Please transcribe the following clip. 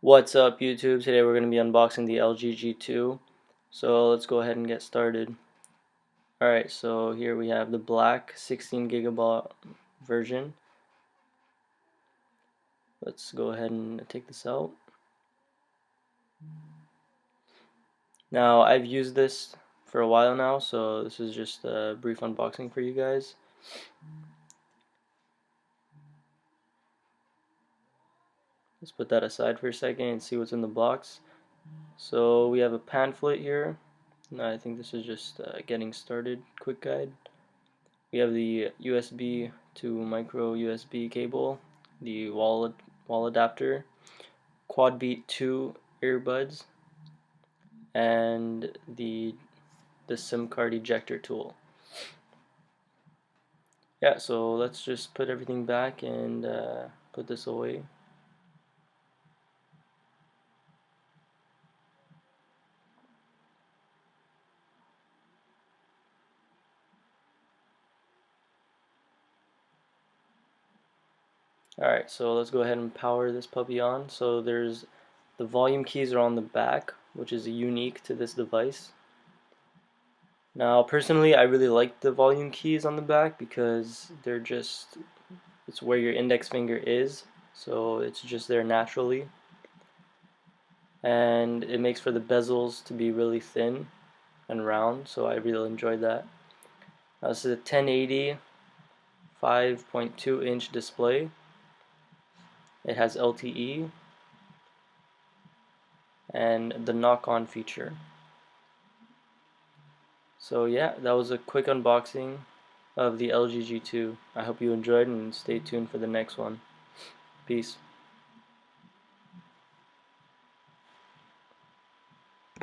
What's up YouTube? Today we're going to be unboxing the LG G2. So let's go ahead and get started. Alright, so here we have the black 16 gigabyte version. Let's go ahead and take this out. Now I've used this for a while now, so this is just a brief unboxing for you guys. Let's put that aside for a second and see what's in the box. So we have a pamphlet here. I think this is just getting started quick guide. We have the USB to micro USB cable, the wall adapter, Quadbeat 2 earbuds, and the SIM card ejector tool. Yeah, so let's just put everything back and put this away. Alright, so let's go ahead and power this puppy on. So there's the volume keys are on the back, which is unique to this device. Now, personally, I really like the volume keys on the back because it's where your index finger is, so it's just there naturally. And it makes for the bezels to be really thin and round, so I really enjoyed that. This is a 1080 5.2 inch display. It has LTE and the knock-on feature. So yeah, that was a quick unboxing of the LG G2. I hope you enjoyed and stay tuned for the next one. Peace.